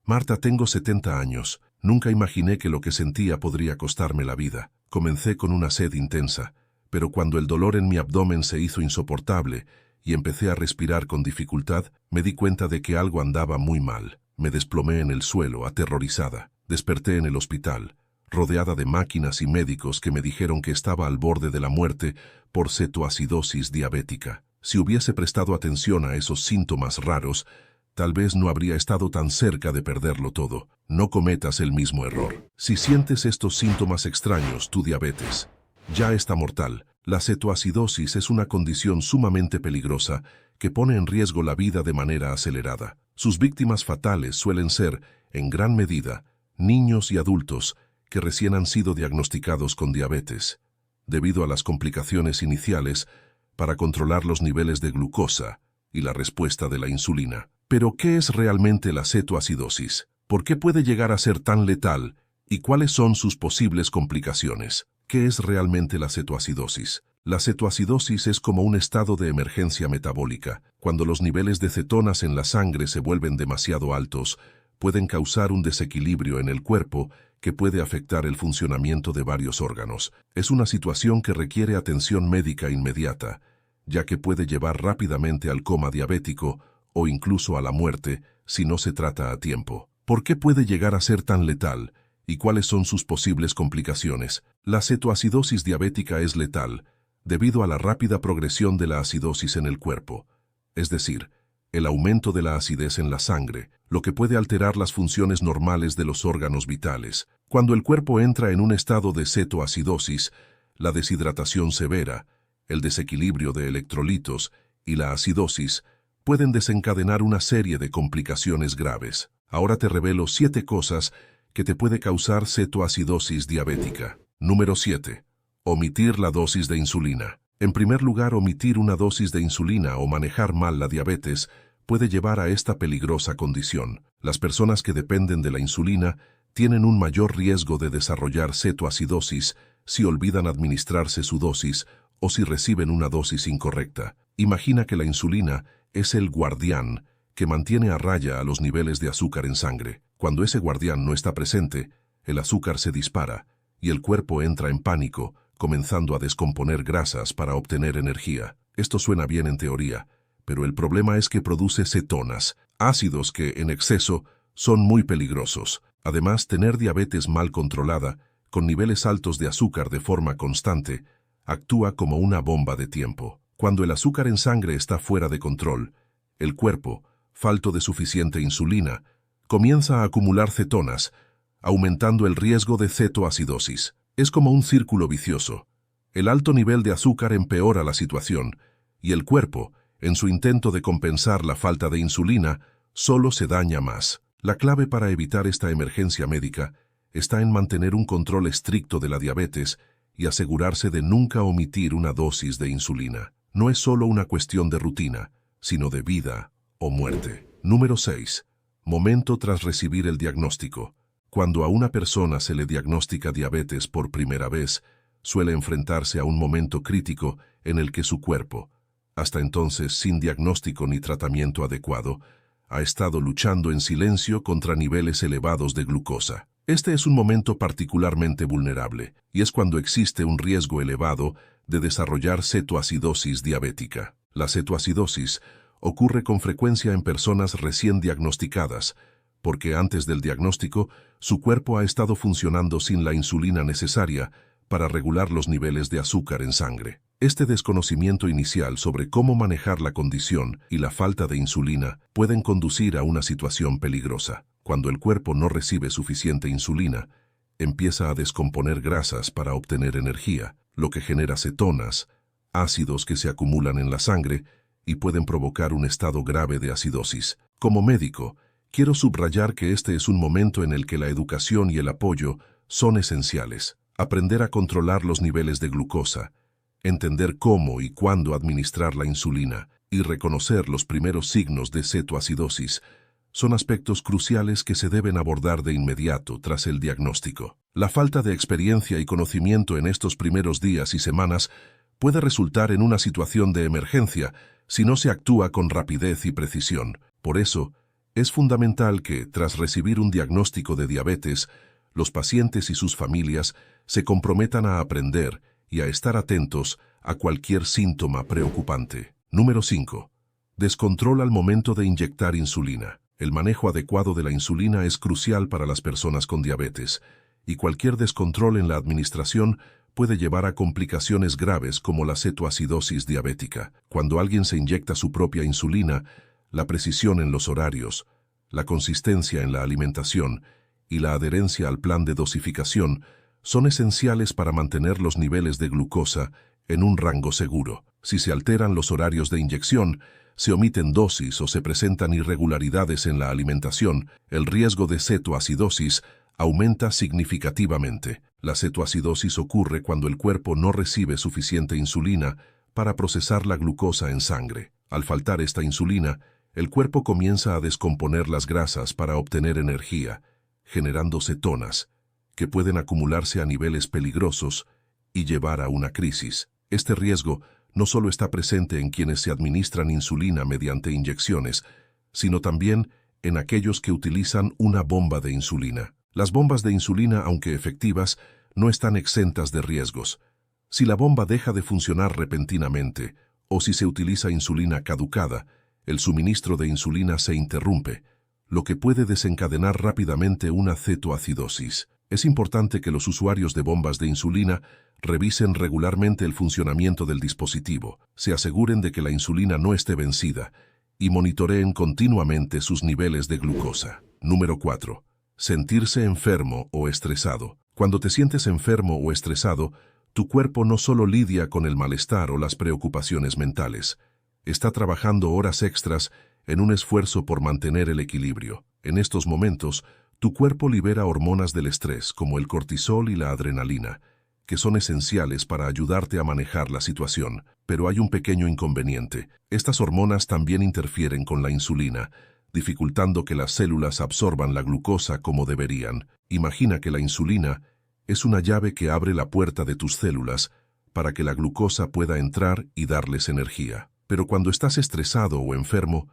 Marta, tengo 70 años. Nunca imaginé que lo que sentía podría costarme la vida. Comencé con una sed intensa, pero cuando el dolor en mi abdomen se hizo insoportable y empecé a respirar con dificultad, me di cuenta de que algo andaba muy mal. Me desplomé en el suelo, aterrorizada. Desperté en el hospital, rodeada de máquinas y médicos que me dijeron que estaba al borde de la muerte por cetoacidosis diabética. Si hubiese prestado atención a esos síntomas raros, tal vez no habría estado tan cerca de perderlo todo. No cometas el mismo error. Si sientes estos síntomas extraños, tu diabetes ya está mortal. La cetoacidosis es una condición sumamente peligrosa que pone en riesgo la vida de manera acelerada. Sus víctimas fatales suelen ser, en gran medida, niños y adultos que recién han sido diagnosticados con diabetes, debido a las complicaciones iniciales para controlar los niveles de glucosa y la respuesta de la insulina. Pero, ¿qué es realmente la cetoacidosis? ¿Por qué puede llegar a ser tan letal? ¿Y cuáles son sus posibles complicaciones? ¿Qué es realmente la cetoacidosis? La cetoacidosis es como un estado de emergencia metabólica. Cuando los niveles de cetonas en la sangre se vuelven demasiado altos, pueden causar un desequilibrio en el cuerpo que puede afectar el funcionamiento de varios órganos. Es una situación que requiere atención médica inmediata, ya que puede llevar rápidamente al coma diabético o incluso a la muerte si no se trata a tiempo. ¿Por qué puede llegar a ser tan letal? ¿Y cuáles son sus posibles complicaciones? La cetoacidosis diabética es letal debido a la rápida progresión de la acidosis en el cuerpo, es decir, el aumento de la acidez en la sangre, lo que puede alterar las funciones normales de los órganos vitales. Cuando el cuerpo entra en un estado de cetoacidosis, la deshidratación severa, el desequilibrio de electrolitos y la acidosis pueden desencadenar una serie de complicaciones graves. Ahora te revelo 7 cosas que te puede causar cetoacidosis diabética. Número 7. Omitir la dosis de insulina. En primer lugar, omitir una dosis de insulina o manejar mal la diabetes puede llevar a esta peligrosa condición. Las personas que dependen de la insulina tienen un mayor riesgo de desarrollar cetoacidosis si olvidan administrarse su dosis o si reciben una dosis incorrecta. Imagina que la insulina es el guardián que mantiene a raya a los niveles de azúcar en sangre. Cuando ese guardián no está presente, el azúcar se dispara y el cuerpo entra en pánico, comenzando a descomponer grasas para obtener energía. Esto suena bien en teoría, pero el problema es que produce cetonas, ácidos que, en exceso, son muy peligrosos. Además, tener diabetes mal controlada, con niveles altos de azúcar de forma constante, actúa como una bomba de tiempo. Cuando el azúcar en sangre está fuera de control, el cuerpo, falto de suficiente insulina, comienza a acumular cetonas, aumentando el riesgo de cetoacidosis. Es como un círculo vicioso. El alto nivel de azúcar empeora la situación, y el cuerpo, en su intento de compensar la falta de insulina, solo se daña más. La clave para evitar esta emergencia médica está en mantener un control estricto de la diabetes y asegurarse de nunca omitir una dosis de insulina. No es solo una cuestión de rutina, sino de vida o muerte. Número 6. Momento tras recibir el diagnóstico. Cuando a una persona se le diagnostica diabetes por primera vez, suele enfrentarse a un momento crítico en el que su cuerpo, hasta entonces sin diagnóstico ni tratamiento adecuado, ha estado luchando en silencio contra niveles elevados de glucosa. Este es un momento particularmente vulnerable, y es cuando existe un riesgo elevado de desarrollar cetoacidosis diabética. La cetoacidosis ocurre con frecuencia en personas recién diagnosticadas, porque antes del diagnóstico, su cuerpo ha estado funcionando sin la insulina necesaria para regular los niveles de azúcar en sangre. Este desconocimiento inicial sobre cómo manejar la condición y la falta de insulina pueden conducir a una situación peligrosa. Cuando el cuerpo no recibe suficiente insulina, empieza a descomponer grasas para obtener energía, lo que genera cetonas, ácidos que se acumulan en la sangre y pueden provocar un estado grave de acidosis. Como médico, quiero subrayar que este es un momento en el que la educación y el apoyo son esenciales. Aprender a controlar los niveles de glucosa, entender cómo y cuándo administrar la insulina y reconocer los primeros signos de cetoacidosis son aspectos cruciales que se deben abordar de inmediato tras el diagnóstico. La falta de experiencia y conocimiento en estos primeros días y semanas puede resultar en una situación de emergencia si no se actúa con rapidez y precisión. Por eso, Es fundamental que, tras recibir un diagnóstico de diabetes, los pacientes y sus familias se comprometan a aprender y a estar atentos a cualquier síntoma preocupante. Número 5. Descontrol al momento de inyectar insulina. El manejo adecuado de la insulina es crucial para las personas con diabetes, y cualquier descontrol en la administración puede llevar a complicaciones graves como la cetoacidosis diabética. Cuando alguien se inyecta su propia insulina, la precisión en los horarios, la consistencia en la alimentación y la adherencia al plan de dosificación son esenciales para mantener los niveles de glucosa en un rango seguro. Si se alteran los horarios de inyección, se omiten dosis o se presentan irregularidades en la alimentación, el riesgo de cetoacidosis aumenta significativamente. La cetoacidosis ocurre cuando el cuerpo no recibe suficiente insulina para procesar la glucosa en sangre. Al faltar esta insulina, el cuerpo comienza a descomponer las grasas para obtener energía, generando cetonas, que pueden acumularse a niveles peligrosos y llevar a una crisis. Este riesgo no solo está presente en quienes se administran insulina mediante inyecciones, sino también en aquellos que utilizan una bomba de insulina. Las bombas de insulina, aunque efectivas, no están exentas de riesgos. Si la bomba deja de funcionar repentinamente, o si se utiliza insulina caducada, el suministro de insulina se interrumpe, lo que puede desencadenar rápidamente una cetoacidosis. Es importante que los usuarios de bombas de insulina revisen regularmente el funcionamiento del dispositivo, se aseguren de que la insulina no esté vencida y monitoreen continuamente sus niveles de glucosa. Número 4. Sentirse enfermo o estresado. Cuando te sientes enfermo o estresado, tu cuerpo no solo lidia con el malestar o las preocupaciones mentales, está trabajando horas extras en un esfuerzo por mantener el equilibrio. En estos momentos, tu cuerpo libera hormonas del estrés como el cortisol y la adrenalina, que son esenciales para ayudarte a manejar la situación. Pero hay un pequeño inconveniente. Estas hormonas también interfieren con la insulina, dificultando que las células absorban la glucosa como deberían. Imagina que la insulina es una llave que abre la puerta de tus células para que la glucosa pueda entrar y darles energía. Pero cuando estás estresado o enfermo,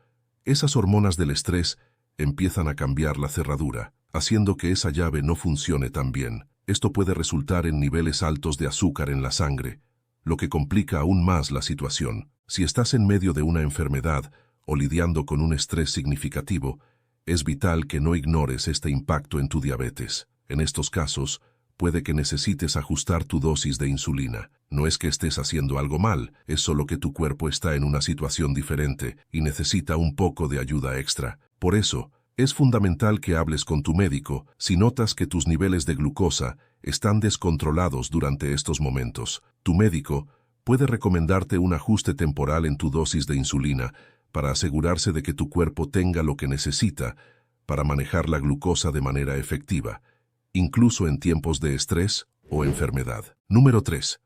esas hormonas del estrés empiezan a cambiar la cerradura, haciendo que esa llave no funcione tan bien. Esto puede resultar en niveles altos de azúcar en la sangre, lo que complica aún más la situación. Si estás en medio de una enfermedad o lidiando con un estrés significativo, es vital que no ignores este impacto en tu diabetes. En estos casos, puede que necesites ajustar tu dosis de insulina. No es que estés haciendo algo mal, es solo que tu cuerpo está en una situación diferente y necesita un poco de ayuda extra. Por eso, es fundamental que hables con tu médico si notas que tus niveles de glucosa están descontrolados durante estos momentos. Tu médico puede recomendarte un ajuste temporal en tu dosis de insulina para asegurarse de que tu cuerpo tenga lo que necesita para manejar la glucosa de manera efectiva, incluso en tiempos de estrés o enfermedad. Número 3.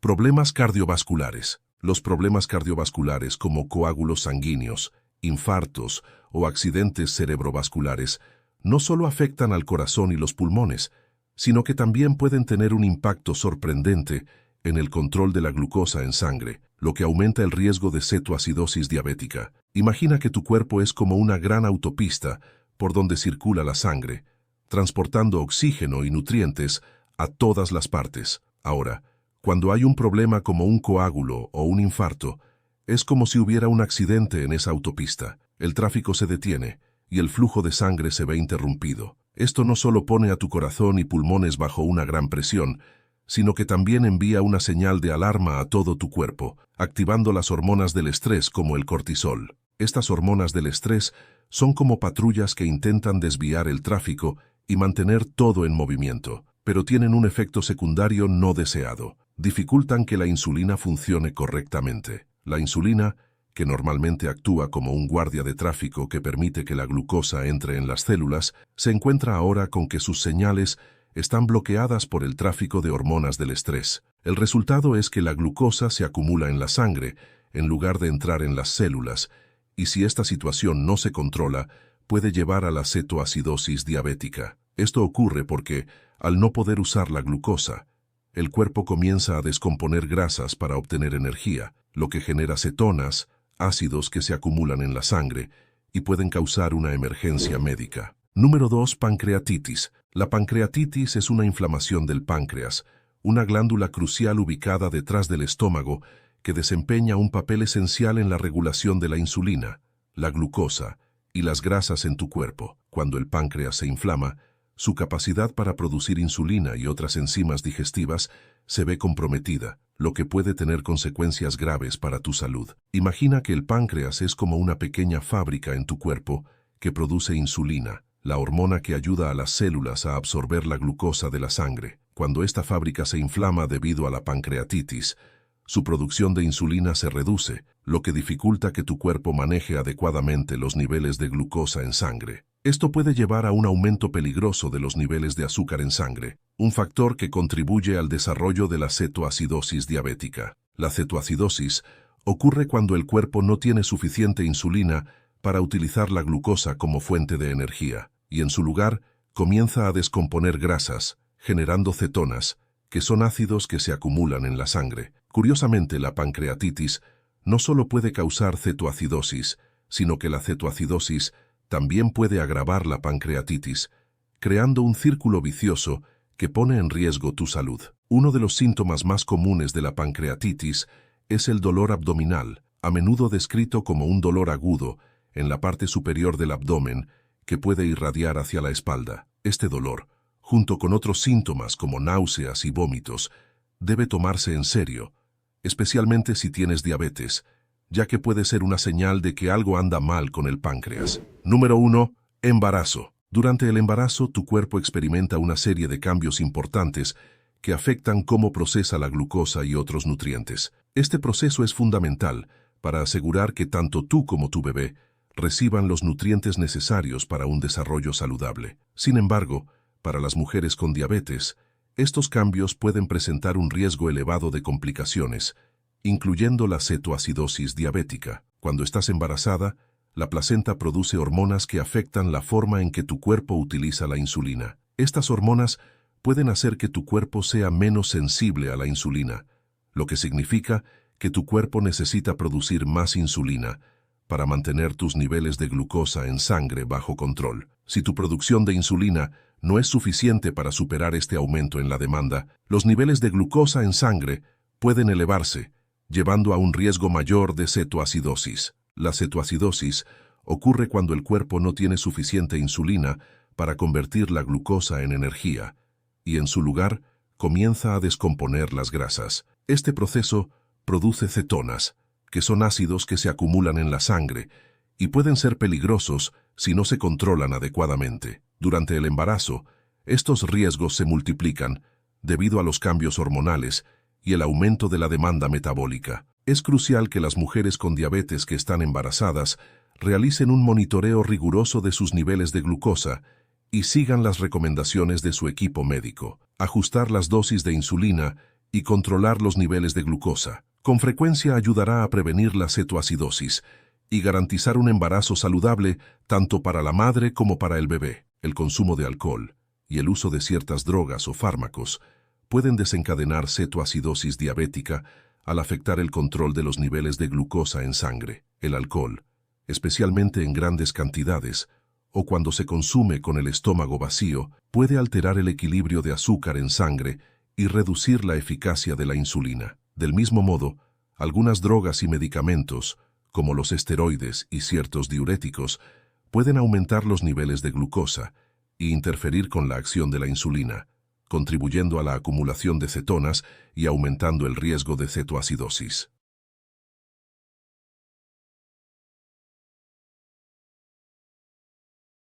Problemas cardiovasculares. Los problemas cardiovasculares como coágulos sanguíneos, infartos o accidentes cerebrovasculares no solo afectan al corazón y los pulmones, sino que también pueden tener un impacto sorprendente en el control de la glucosa en sangre, lo que aumenta el riesgo de cetoacidosis diabética. Imagina que tu cuerpo es como una gran autopista por donde circula la sangre, transportando oxígeno y nutrientes a todas las partes. Ahora, cuando hay un problema como un coágulo o un infarto, es como si hubiera un accidente en esa autopista. El tráfico se detiene y el flujo de sangre se ve interrumpido. Esto no solo pone a tu corazón y pulmones bajo una gran presión, sino que también envía una señal de alarma a todo tu cuerpo, activando las hormonas del estrés como el cortisol. Estas hormonas del estrés son como patrullas que intentan desviar el tráfico y mantener todo en movimiento, pero tienen un efecto secundario no deseado. Dificultan que la insulina funcione correctamente. La insulina, que normalmente actúa como un guardia de tráfico que permite que la glucosa entre en las células, se encuentra ahora con que sus señales están bloqueadas por el tráfico de hormonas del estrés. El resultado es que la glucosa se acumula en la sangre, en lugar de entrar en las células, y si esta situación no se controla, puede llevar a la cetoacidosis diabética. Esto ocurre porque, al no poder usar la glucosa, el cuerpo comienza a descomponer grasas para obtener energía, lo que genera cetonas, ácidos que se acumulan en la sangre y pueden causar una emergencia médica. Número 2. Pancreatitis. La pancreatitis es una inflamación del páncreas, una glándula crucial ubicada detrás del estómago que desempeña un papel esencial en la regulación de la insulina, la glucosa y las grasas en tu cuerpo. Cuando el páncreas se inflama, su capacidad para producir insulina y otras enzimas digestivas se ve comprometida, lo que puede tener consecuencias graves para tu salud. Imagina que el páncreas es como una pequeña fábrica en tu cuerpo que produce insulina, la hormona que ayuda a las células a absorber la glucosa de la sangre. Cuando esta fábrica se inflama debido a la pancreatitis, su producción de insulina se reduce, lo que dificulta que tu cuerpo maneje adecuadamente los niveles de glucosa en sangre. Esto puede llevar a un aumento peligroso de los niveles de azúcar en sangre, un factor que contribuye al desarrollo de la cetoacidosis diabética. La cetoacidosis ocurre cuando el cuerpo no tiene suficiente insulina para utilizar la glucosa como fuente de energía, y en su lugar comienza a descomponer grasas, generando cetonas, que son ácidos que se acumulan en la sangre. Curiosamente, la pancreatitis no solo puede causar cetoacidosis, sino que la cetoacidosis también puede agravar la pancreatitis, creando un círculo vicioso que pone en riesgo tu salud. Uno de los síntomas más comunes de la pancreatitis es el dolor abdominal, a menudo descrito como un dolor agudo en la parte superior del abdomen que puede irradiar hacia la espalda. Este dolor, junto con otros síntomas como náuseas y vómitos, debe tomarse en serio, especialmente si tienes diabetes, ya que puede ser una señal de que algo anda mal con el páncreas. Número 1. Embarazo. Durante el embarazo, tu cuerpo experimenta una serie de cambios importantes que afectan cómo procesa la glucosa y otros nutrientes. Este proceso es fundamental para asegurar que tanto tú como tu bebé reciban los nutrientes necesarios para un desarrollo saludable. Sin embargo, para las mujeres con diabetes, estos cambios pueden presentar un riesgo elevado de complicaciones, incluyendo la cetoacidosis diabética. Cuando estás embarazada, la placenta produce hormonas que afectan la forma en que tu cuerpo utiliza la insulina. Estas hormonas pueden hacer que tu cuerpo sea menos sensible a la insulina, lo que significa que tu cuerpo necesita producir más insulina para mantener tus niveles de glucosa en sangre bajo control. Si tu producción de insulina no es suficiente para superar este aumento en la demanda, los niveles de glucosa en sangre pueden elevarse, llevando a un riesgo mayor de cetoacidosis. La cetoacidosis ocurre cuando el cuerpo no tiene suficiente insulina para convertir la glucosa en energía, y en su lugar comienza a descomponer las grasas. Este proceso produce cetonas, que son ácidos que se acumulan en la sangre y pueden ser peligrosos si no se controlan adecuadamente. Durante el embarazo, estos riesgos se multiplican debido a los cambios hormonales y el aumento de la demanda metabólica. Es crucial que las mujeres con diabetes que están embarazadas realicen un monitoreo riguroso de sus niveles de glucosa y sigan las recomendaciones de su equipo médico. Ajustar las dosis de insulina y controlar los niveles de glucosa con frecuencia ayudará a prevenir la cetoacidosis y garantizar un embarazo saludable tanto para la madre como para el bebé. El consumo de alcohol y el uso de ciertas drogas o fármacos pueden desencadenar cetoacidosis diabética al afectar el control de los niveles de glucosa en sangre. El alcohol, especialmente en grandes cantidades o cuando se consume con el estómago vacío, puede alterar el equilibrio de azúcar en sangre y reducir la eficacia de la insulina. Del mismo modo, algunas drogas y medicamentos, como los esteroides y ciertos diuréticos, pueden aumentar los niveles de glucosa e interferir con la acción de la insulina, contribuyendo a la acumulación de cetonas y aumentando el riesgo de cetoacidosis.